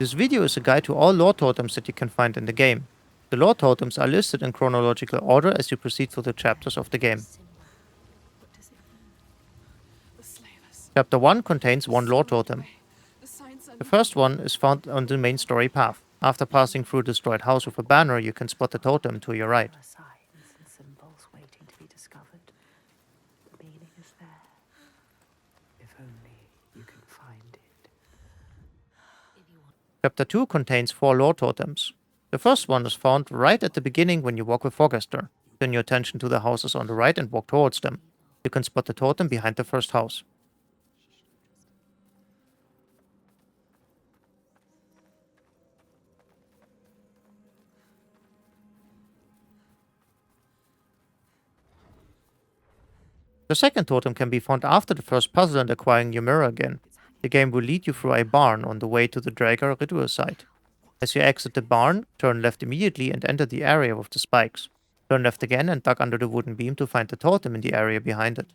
This video is a guide to all lore totems that you can find in the game. The lore totems are listed in chronological order as you proceed through the chapters of the game. Chapter 1 contains one lore totem. The first one is found on the main story path. After passing through a destroyed house with a banner, you can spot the totem to your right. Chapter 2 contains 4 lore totems. The first one is found right at the beginning when you walk with Forgaster. Turn your attention to the houses on the right and walk towards them. You can spot the totem behind the first house. The second totem can be found after the first puzzle and acquiring your mirror again. The game will lead you through a barn on the way to the Dragar ritual site. As you exit the barn, turn left immediately and enter the area with the spikes. Turn left again and duck under the wooden beam to find the totem in the area behind it.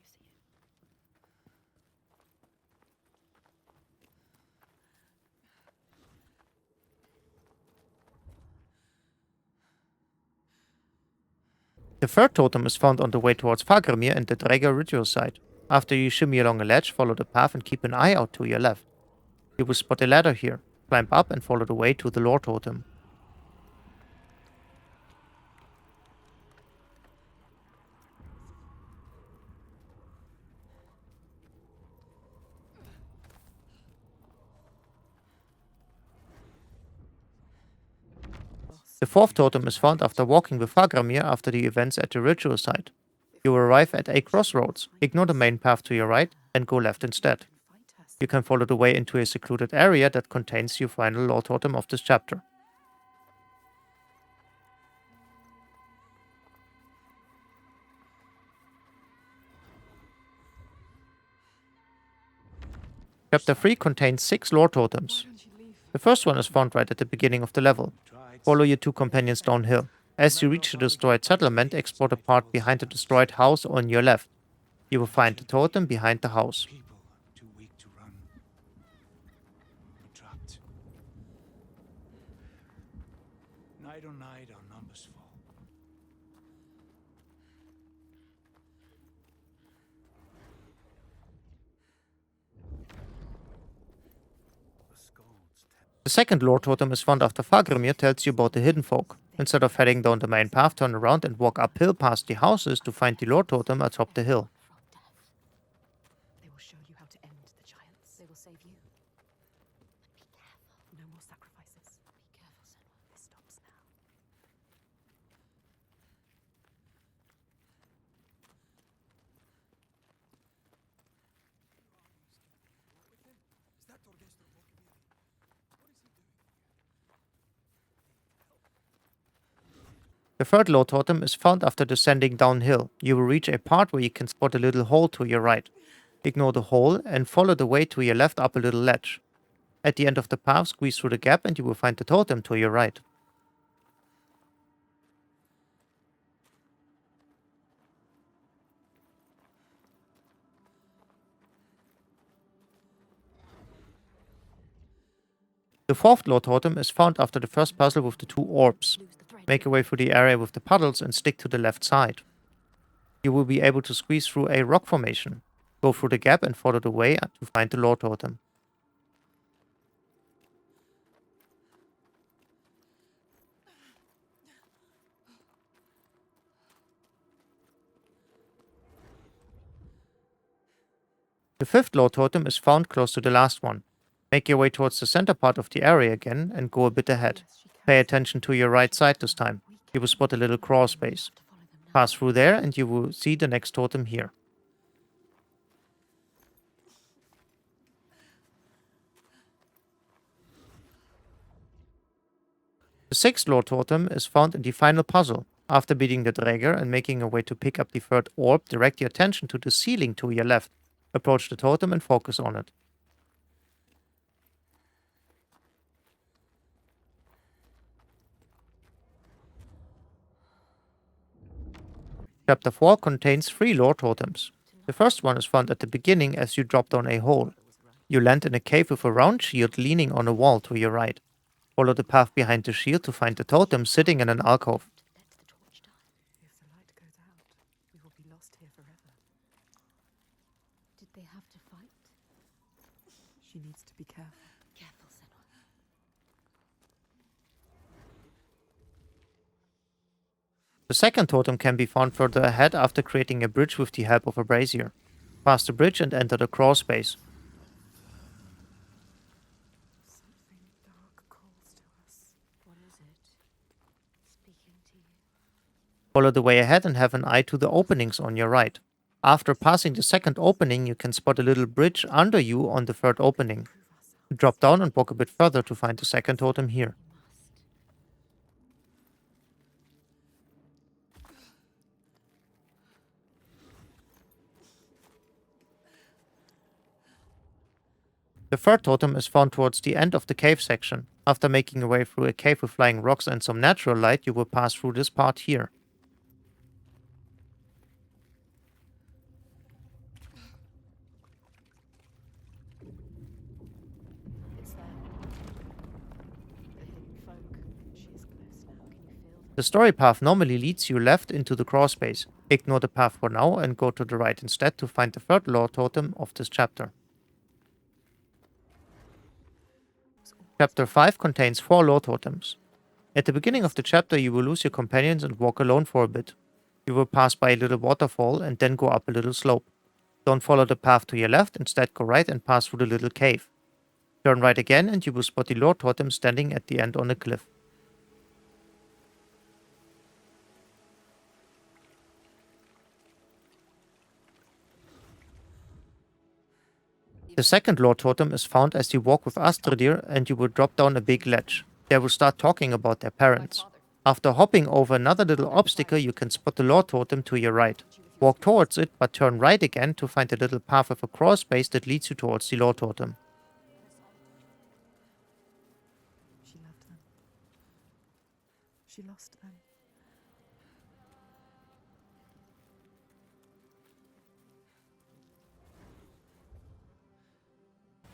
The third totem is found on the way towards Fagramir and the Dragar ritual site. After you shimmy along a ledge, follow the path and keep an eye out to your left. You will spot a ladder here. Climb up and follow the way to the lore totem. The fourth totem is found after walking with Fagramir after the events at the ritual site. You will arrive at a crossroads. Ignore the main path to your right and go left instead. You can follow the way into a secluded area that contains your final lore totem of this chapter. Chapter 3 contains 6 lore totems. The first one is found right at the beginning of the level. Follow your 2 companions downhill. As you reach the destroyed settlement, explore the part behind the destroyed house on your left. You will find the totem behind the house. Night on night, our numbers fall. The second lore totem is found after Fagramir tells you about the hidden folk. Instead of heading down the main path, turn around and walk uphill past the houses to find the lore totem atop the hill. They will show you how to end the giants. They will save you. Be careful. No more sacrifices. Be careful, Senua. This stops now. The third lore totem is found after descending downhill. You will reach a part where you can spot a little hole to your right. Ignore the hole and follow the way to your left up a little ledge. At the end of the path, squeeze through the gap and you will find the totem to your right. The fourth lore totem is found after the first puzzle with the 2 orbs. Make your way through the area with the puddles and stick to the left side. You will be able to squeeze through a rock formation. Go through the gap and follow the way to find the lore totem. The fifth lore totem is found close to the last one. Make your way towards the center part of the area again and go a bit ahead. Pay attention to your right side this time. You will spot a little crawl space. Pass through there and you will see the next totem here. The sixth lore totem is found in the final puzzle. After beating the Dragar and making your way to pick up the third orb, direct your attention to the ceiling to your left. Approach the totem and focus on it. Chapter 4 contains 3 lore totems. The first one is found at the beginning as you drop down a hole. You land in a cave with a round shield leaning on a wall to your right. Follow the path behind the shield to find the totem sitting in an alcove. Let the torch die. If the light goes out, we will be lost here forever. Did they have to fight? She needs to be careful. Careful, Senua. The second totem can be found further ahead after creating a bridge with the help of a brazier. Pass the bridge and enter the crawl space. Something dark calls to us. What is it? Speaking to you. Follow the way ahead and have an eye to the openings on your right. After passing the second opening, you can spot a little bridge under you on the third opening. Drop down and walk a bit further to find the second totem here. The third totem is found towards the end of the cave section. After making your way through a cave with flying rocks and some natural light, you will pass through this part here. It's there. The hidden folk. She is close now. Can you feel them? The story path normally leads you left into the crawl space. Ignore the path for now and go to the right instead to find the third lore totem of this chapter. Chapter 5 contains 4 lore totems. At the beginning of the chapter you will lose your companions and walk alone for a bit. You will pass by a little waterfall and then go up a little slope. Don't follow the path to your left, instead go right and pass through the little cave. Turn right again and you will spot the lore totem standing at the end on a cliff. The second lore totem is found as you walk with Astridir and you will drop down a big ledge. They will start talking about their parents. After hopping over another little obstacle, you can spot the lore totem to your right. Walk towards it, but turn right again to find a little path with a crawl space that leads you towards the lore totem. She loved them. She lost them.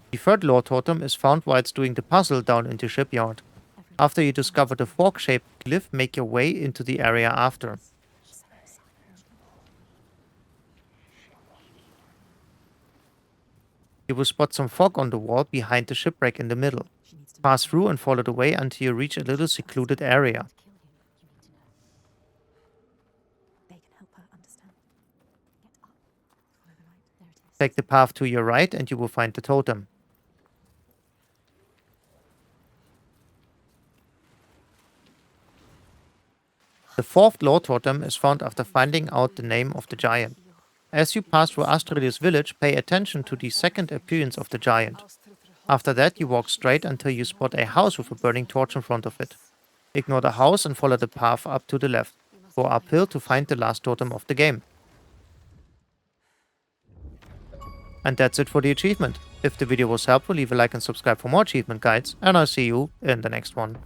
The third lore totem is found whilst doing the puzzle down in the shipyard. After you discover the fork-shaped glyph, make your way into the area after. You will spot some fog on the wall behind the shipwreck in the middle. She needs to Pass through and follow the way until you reach a little secluded area. Kill him. You need to know. They can help her understand. Get up. Follow the light. There it is. Take the path to your right and you will find the totem. The fourth lore totem is found after finding out the name of the giant. As you pass through Astridir's village, pay attention to the second appearance of the giant. After that, you walk straight until you spot a house with a burning torch in front of it. Ignore the house and follow the path up to the left. Go uphill to find the last totem of the game. And that's it for the achievement. If the video was helpful, leave a like and subscribe for more achievement guides, and I'll see you in the next one.